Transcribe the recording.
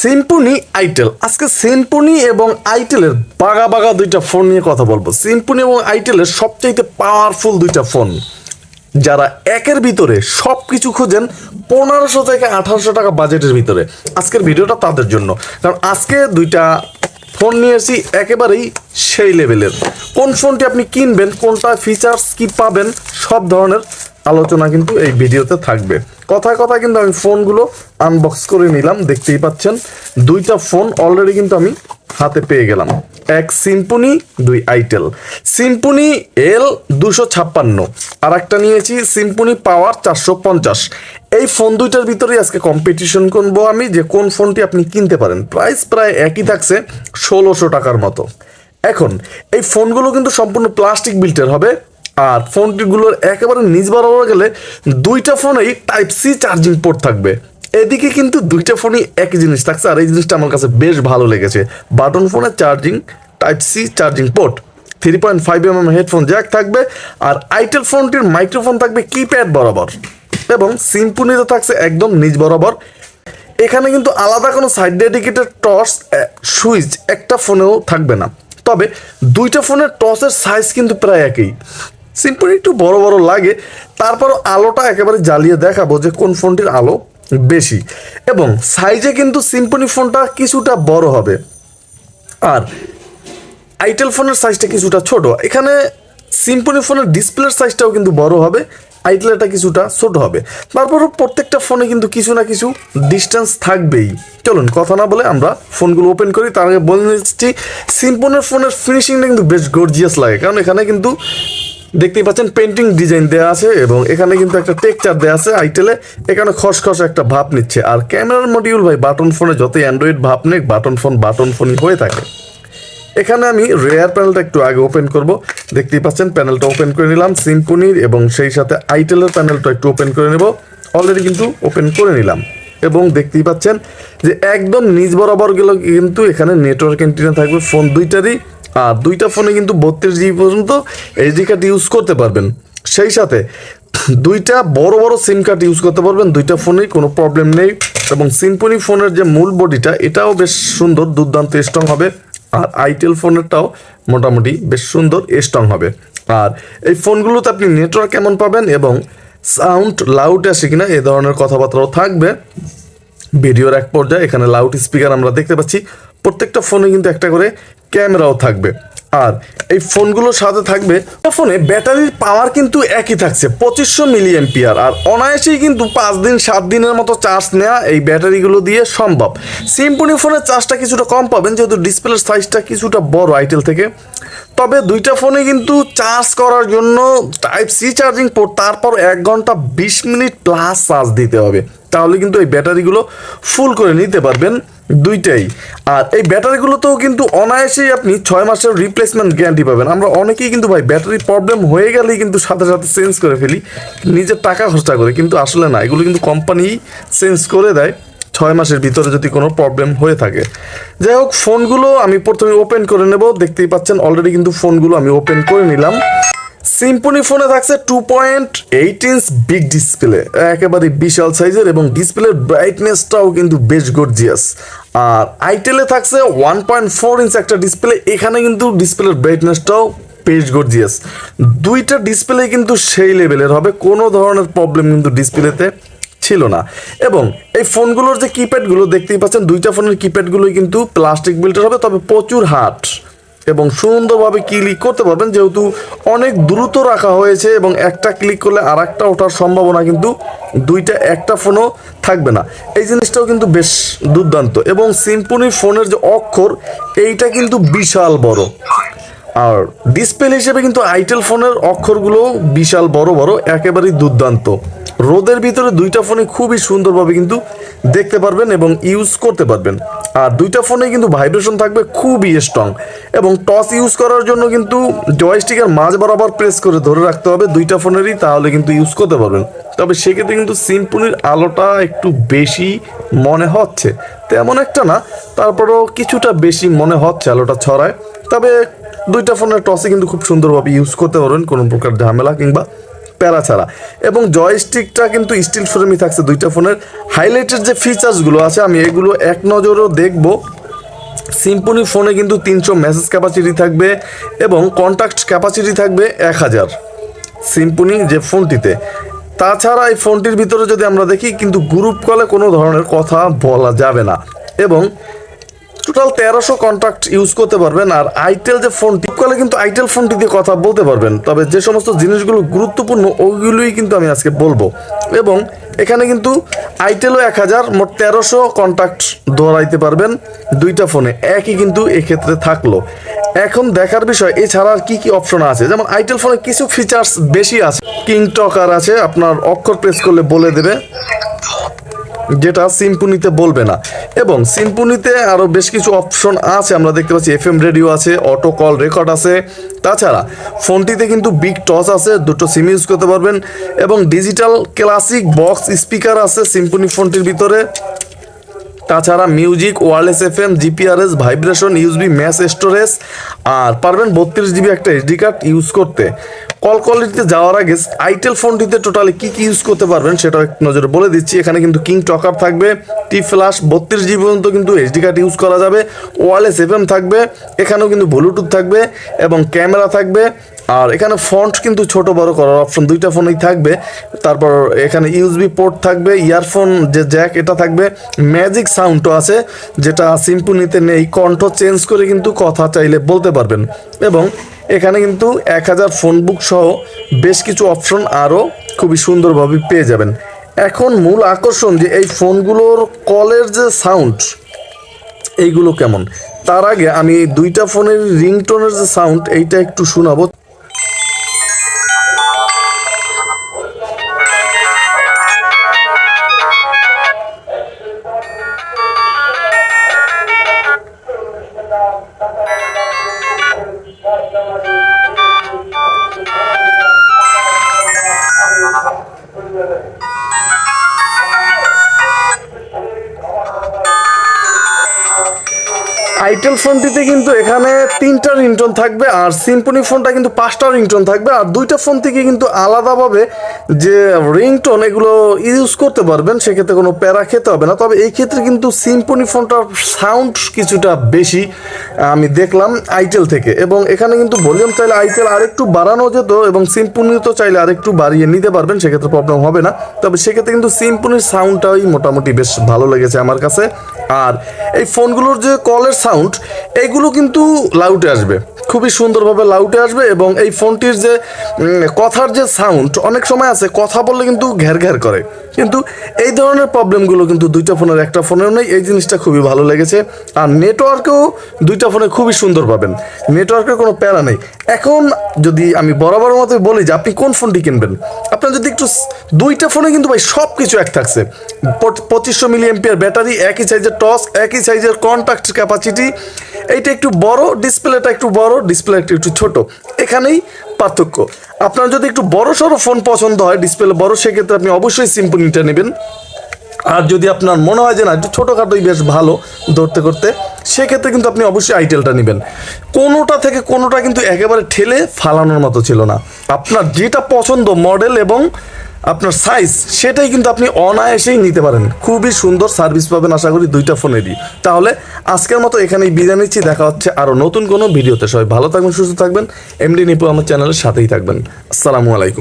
Symphony itel আজকে Symphony এবং আইটেলের বাগা বাগা দুইটা ফোন নিয়ে কথা বলবো। সিম্ফনি এবং আইটেলের সবচাইতে পাওয়ারফুল দুইটা ফোন, যারা একের ভিতরে সব কিছু খোঁজেন 1500 থেকে 1800 টাকা বাজেটের ভিতরে, আজকের ভিডিওটা তাদের জন্য। কারণ আজকে দুইটা ফোন নিয়ে এসেছি একেবারেই সেই লেভেলের। কোন ফোনটি আপনি কিনবেন, কোনটা ফিচার্স কি পাবেন, সব ধরনের আলোচনা কিন্তু এই ভিডিওতে থাকবে। কথায় কথায় কিন্তু আমি ফোনগুলো আনবক্স করে নিলাম, দেখতেই পাচ্ছেন দুইটা ফোন অলরেডি কিন্তু আমি হাতে পেয়ে গেলাম। এক সিম্ফনি, দুই আইটেল। সিম্ফনি L256 আর একটা নিয়েছি সিম্ফনি পাওয়ার 450। এই ফোন দুইটার ভিতরেই আজকে কম্পিটিশন করবো আমি, যে কোন ফোনটি আপনি কিনতে পারেন। প্রাইস প্রায় একই থাকছে, 1600 টাকার মতো। এখন এই ফোনগুলো কিন্তু সম্পূর্ণ প্লাস্টিক বিল্টের হবে, আর ফোনটিগুলোর একেবারে নিচ বরাবর গেলে দুইটা ফোনেই টাইপ সি চার্জিং পোর্ট থাকবে। এদিকে কিন্তু দুইটা ফোনই একই জিনিস থাকছে, আর এই জিনিসটা আমার কাছে বেশ ভালো লেগেছে। বাটন ফোনের charging type C charging port, 3.5mm headphone jack থাকবে, আর আইটেল ফোনটির মাইক্রোফোন থাকবে কিপ্যাড বরাবর, এবং সিম্ফনিতে থাকছে একদম নিচ বরাবর। এখানে কিন্তু আলাদা কোনো সাইড ডেডিকেটেড টর্চ সুইচ একটা ফোনেও থাকবে না, তবে দুইটা ফোনের টর্চের সাইজ কিন্তু প্রায় একই। সিম্পলি একটু বড় বড় লাগে, তারপরও আলোটা একেবারে জ্বালিয়ে দেখাবো যে কোন ফোনটির আলো বেশি। এবং সাইজে কিন্তু সিম্ফনি ফোনটা কিছুটা বড় হবে, আর আইটেল ফোনের সাইজটা কিছুটা ছোট। এখানে সিম্ফনি ফোনের ডিসপ্লের সাইজটাও কিন্তু বড় হবে, আইটেলটা কিছুটা ছোট হবে। তারপরও প্রত্যেকটা ফোনে কিন্তু কিছু না কিছু ডিস্টেন্স থাকবেই। চলুন কথা না বলে আমরা ফোনগুলো ওপেন করি। তার আগে বলে নিচ্ছি, সিম্ফনির ফোনের ফিনিশিংটা কিন্তু বেশ গর্জিয়াস লাগে, কারণ এখানে কিন্তু দেখতেই পাচ্ছেন পেন্টিং ডিজাইন দেওয়া আছে, এবং এখানে কিন্তু একটা টেক্সচার দেওয়া আছে। আইটেলে এখানে খসখস একটা ভাব নিচ্ছে, আর ক্যামেরার মডিউল ভাই বাটন ফোনে যতই অ্যান্ড্রয়েড ভাব নেই, বাটন ফোনই হয়ে থাকে। এখানে আমি রেয়ার প্যানেলটা একটু আগে ওপেন করব। দেখতেই পাচ্ছেন প্যানেলটা ওপেন করে নিলাম সিম্ফনির, এবং সেই সাথে আইটেলের প্যানেলটা একটু ওপেন করে নেব। অলরেডি কিন্তু ওপেন করে নিলাম, এবং দেখতেই পাচ্ছেন যে একদম নিচ বরাবর গেল কিন্তু এখানে নেটওয়ার্ক অ্যান্টেনা থাকবে ফোন দুইটারই। আর দুইটা ফোনে কিন্তু 32GB পর্যন্ত এইচডি কার্ড ইউজ করতে পারবেন। সেই সাথে দুইটা বড় বড় সিম কার্ড ইউজ করতে পারবেন, দুইটা ফোনেই কোনো প্রবলেম নেই। এবং সিম্ফনি ফোনের যে মূল বডিটা, এটাও বেশ সুন্দর, দুর্দান্ত স্ট্রং হবে। আর আইটেল ফোনেরটাও মোটামুটি বেশ সুন্দর স্ট্রং হবে। আর এই ফোনগুলোতে আপনি নেটওয়ার্ক কেমন পাবেন এবং সাউন্ড লাউড আসে কিনা, এ ধরনের কথাবার্তাও থাকবে ভিডিওর এক পর্যায়ে। এখানে লাউড স্পিকার আমরা দেখতে পাচ্ছি, প্রত্যেকটা ফোনে কিন্তু একটা করে ক্যামেরাও থাকবে। আর এই ফোনগুলোর সাথে থাকবে ফোনে ব্যাটারির পাওয়ার কিন্তু একই থাকছে, 2500 mAh। আর অনায়াসেই কিন্তু 5 দিন 7 দিনের মতো চার্জ নেওয়া এই ব্যাটারিগুলো দিয়ে সম্ভব। সিম্ফনি ফোনের চার্জটা কিছুটা কম পাবেন, যেহেতু ডিসপ্লের সাইজটা কিছুটা বড় আইটেল থেকে। তবে দুইটা ফোনে কিন্তু চার্জ করার জন্য টাইপ সি চার্জিং পোর্ট, তারপর 1 ঘন্টা 20 মিনিট প্লাস চার্জ দিতে হবে, তাহলে কিন্তু এই ব্যাটারিগুলো ফুল করে নিতে পারবেন দুইটাই। আর এই ব্যাটারিগুলোতেও কিন্তু অনায়াসেই আপনি 6 মাসের রিপ্লেসমেন্ট গ্যারান্টি পাবেন। আমরা অনেকেই কিন্তু ভাই ব্যাটারি প্রবলেম হয়ে গেলেই কিন্তু সাথে সাথে চেঞ্জ করে ফেলি, নিজের টাকা খরচা করে, কিন্তু আসলে না, এগুলো কিন্তু কোম্পানি চেঞ্জ করে দেয় 6 মাসের ভিতরে যদি কোনো প্রবলেম হয়ে থাকে। যাই হোক, ফোনগুলো আমি প্রথমে ওপেন করে নেব। দেখতেই পাচ্ছেন অলরেডি কিন্তু ফোনগুলো আমি ওপেন করে নিলাম। সিম্ফনি ফোনে থাকছে 2.8 ইঞ্চ বিগ ডিসপ্লে, একেবারে বিশাল সাইজের, এবং ডিসপ্লের ব্রাইটনেসটাও কিন্তু বেশ গর্জিয়াস। আর আইটেলে থাকছে 1.4 ইঞ্চ একটা ডিসপ্লে, এখানে কিন্তু ডিসপ্লের ব্রাইটনেসটাও বেশ গর্জিয়াস। দুইটা ডিসপ্লে কিন্তু সেই লেভেলের হবে, কোনো ধরনের প্রবলেম কিন্তু ডিসপ্লেতে ছিল না। এবং এই ফোনগুলোর যে কিপ্যাডগুলো দেখতেই পাচ্ছেন, দুইটা ফোনের কিপ্যাডগুলোই কিন্তু প্লাস্টিক বিল্টের হবে, তবে প্রচুর হার্ড এবং সুন্দরভাবে ক্লিক করতে পারবেন, যেহেতু অনেক দ্রুত রাখা হয়েছে, এবং একটা ক্লিক করলে আর একটা ওঠার সম্ভাবনা কিন্তু দুইটা একটা ফোনও থাকবে না। এই জিনিসটাও কিন্তু বেশ দুর্দান্ত। এবং সিম্ফনি ফোনের যে অক্ষর, এইটা কিন্তু বিশাল বড়। আর ডিসপ্লে হিসেবে কিন্তু আইটেল ফোনের অক্ষরগুলো বিশাল বড় বড়, একেবারেই দুর্দান্ত। রোদের ভিতরে দুইটা ফোনে খুবই সুন্দরভাবে কিন্তু দেখতে পারবেন এবং ইউজ করতে পারবেন। আর দুইটা ফোনে কিন্তু ভাইব্রেশন থাকবে খুবই স্ট্রং, এবং টস ইউজ করার জন্য কিন্তু জয়স্টিকের মাঝ বরাবর প্রেস করে ধরে রাখতে হবে দুইটা ফোনেরই, তাহলে কিন্তু ইউজ করতে পারবেন। তবে সেক্ষেত্রে কিন্তু সিম্ফনির আলোটা একটু বেশি মনে হচ্ছে, তেমন একটা না, তারপরেও কিছুটা বেশি মনে হচ্ছে আলোটা ছড়ায়। তবে দুইটা ফোনের টসে কিন্তু খুব সুন্দরভাবে ইউজ করতে পারবেন, কোনো প্রকার ঝামেলা কিংবা প্যারা ছাড়া। এবং জয়স্টিকটা কিন্তু স্টিল ফ্রেমই থাকছে দুইটা ফোনের। হাইলাইটের যে ফিচার্সগুলো আছে আমি এগুলো এক নজরেও দেখবো। সিম্ফনি ফোনে কিন্তু 300 মেসেজ ক্যাপাসিটি থাকবে এবং কন্ট্যাক্ট ক্যাপাসিটি থাকবে 1000 সিম্ফনি যে ফোনটিতে। তাছাড়া এই ফোনটির ভিতরে যদি আমরা দেখি কিন্তু গ্রুপ কলে কোনো ধরনের কথা বলা যাবে না এবং টোটাল 1300 কন্ট্যাক্ট ইউজ করতে পারবেন। আর আইটেল যে ফোনটি কলে কিন্তু আইটেল ফোনটি দিয়ে কথা বলতে পারবেন, তবে যে সমস্ত জিনিসগুলো গুরুত্বপূর্ণ ওইগুলোই কিন্তু আমি আজকে বলবো। এবং এখানে কিন্তু আইটেলও 1000, মোট 1300 কন্ট্যাক্ট ধরাইতে পারবেন দুইটা ফোনে, একই কিন্তু এক্ষেত্রে থাকলো। এখন দেখার বিষয় এছাড়া আর কি কি অপশন আছে, যেমন আইটেল ফোনে কিছু ফিচার্স বেশি আছে। কিং টকার আছে, আপনার অক্ষর প্রেস করলে বলে দেবে, যেটা সিম্ফনিতে বলবে না। এবং সিম্ফনিতে আরও বেশ কিছু অপশন আছে, আমরা দেখতে পাচ্ছি এফএম রেডিও আছে, অটো কল রেকর্ড আছে। তাছাড়া ফোনটিতে কিন্তু বিগ টস আছে, দুটো সিম ইউজ করতে পারবেন এবং ডিজিটাল ক্লাসিক বক্স স্পিকার আছে সিম্ফনি ফোনটির ভিতরে। তাছাড়া music, wireless FM, GPRS, vibration, USB mass storage, আর পারবেন 32 জিবি একটা এসডি কার্ড ইউজ করতে। কল কোয়ালিটিতে যাওয়ার আগে আইটেল ফোনটিতে টোটালি কী কী ইউজ করতে পারবেন সেটা এক নজরে বলে দিচ্ছি। এখানে কিন্তু কিং টকার থাকবে, টি ফ্ল্যাশ 32 জিবি পর্যন্ত কিন্তু এসডি কার্ড ইউজ করা যাবে, ওয়্যারলেস এফএম থাকবে, এখানেও কিন্তু ব্লুটুথ থাকবে এবং ক্যামেরা থাকবে। আর এখানে ফন্ট কিন্তু ছোট বড় করার অপশন দুইটা ফোনেই থাকবে। তারপর এখানে ইউএসবি পোর্ট থাকবে, ইয়ারফোন যে জ্যাক এটা থাকবে, ম্যাজিক সাউন্ডও আছে যেটা সিম্ফনিতে নেই, কণ্ঠ চেঞ্জ করে কিন্তু কথা চাইলে বলতে পারবেন। এবং এখানে কিন্তু 1000 ফোন বুক সহ বেশ কিছু অপশন আরও খুবই সুন্দরভাবে পেয়ে যাবেন। এখন মূল আকর্ষণ যে এই ফোনগুলোর কলের যে সাউন্ড এইগুলো কেমন, তার আগে আমি দুইটা ফোনের রিংটোনের যে সাউন্ড এইটা একটু শোনাবো। আইটেল ফোনটিতে কিন্তু এখানে 3টা রিংটোন থাকবে আর সিম্ফনি ফোনটা কিন্তু 5টা রিংটোন থাকবে। আর দুইটা ফোন থেকে কিন্তু আলাদাভাবে যে রিংটোন এগুলো ইউজ করতে পারবেন, সেক্ষেত্রে কোনো প্যারা খেতে হবে না। তবে এই ক্ষেত্রে কিন্তু সিম্ফনি ফোনটার সাউন্ড কিছুটা বেশি আমি দেখলাম আইটেল থেকে। এবং এখানে কিন্তু ভলিউম চাইলে আইটেল আরেকটু বাড়ানো যেত এবং সিম্ফনি তো চাইলে আরেকটু বাড়িয়ে নিতে পারবেন, সেক্ষেত্রে প্রবলেম হবে না। তবে সেক্ষেত্রে কিন্তু সিম্ফনির সাউন্ডটাই মোটামুটি বেশ ভালো লেগেছে আমার কাছে। আর এই ফোনগুলোর যে কলের সাউন্ড এইগুলো কিন্তু লাউডে আসবে, খুবই সুন্দরভাবে লাউডে আসবে। এবং এই ফোনটির যে কথার যে সাউন্ড, অনেক সময় আছে কথা বললে কিন্তু ঘ্যার ঘ্যার করে, কিন্তু এই ধরনের প্রবলেমগুলো কিন্তু দুইটা ফোনের একটা ফোনেও নেই, এই জিনিসটা খুবই ভালো লেগেছে। আর নেটওয়ার্কেও দুইটা ফোনে খুবই সুন্দর পাবেন, নেটওয়ার্কের কোনো প্যারা নেই। এখন যদি আমি বরাবর মতো বলি যে আপনি কোন ফোনটি কিনবেন, আপনার যদি একটু দুইটা ফোনে কিন্তু ভাই সব কিছু এক থাকছে, 2500 মিলিঅ্যাম্পিয়ার ব্যাটারি, একই সাইজের টস, একই সাইজের কন্ট্যাক্ট ক্যাপাসিটি, এইটা একটু বড়, ডিসপ্লেটা একটু বড়, ডিসপ্লে একটু ছোট, এখানেই পার্থক্য। আপনার যদি একটু বড় সড়ো ফোন পছন্দ হয়, ডিসপ্লে বড়, সেক্ষেত্রে আপনি অবশ্যই সিম্ফনিটা নেবেন। আর যদি আপনার মনে হয় যে না একটু ছোটোখাটোই বেশ ভালো ধরতে করতে, সেক্ষেত্রে কিন্তু আপনি অবশ্যই আইটেলটা নেবেন। কোনোটা থেকে কোনোটা কিন্তু একেবারে ঠেলে ফালানোর মতো ছিল না। আপনার যেটা পছন্দ মডেল এবং আপনার সাইজ, সেটাই কিন্তু আপনি অনায়াসেই নিতে পারেন। খুবই সুন্দর সার্ভিস পাবেন আশা করি দুইটা ফোনেরই। তাহলে আজকের মতো এখানেই বিদায় নিচ্ছি, দেখা হচ্ছে আরও নতুন কোনো ভিডিওতে। সবাই ভালো থাকবেন, সুস্থ থাকবেন, এমডি নিপু আমার চ্যানেলের সাথেই থাকবেন। আসসালামু আলাইকুম।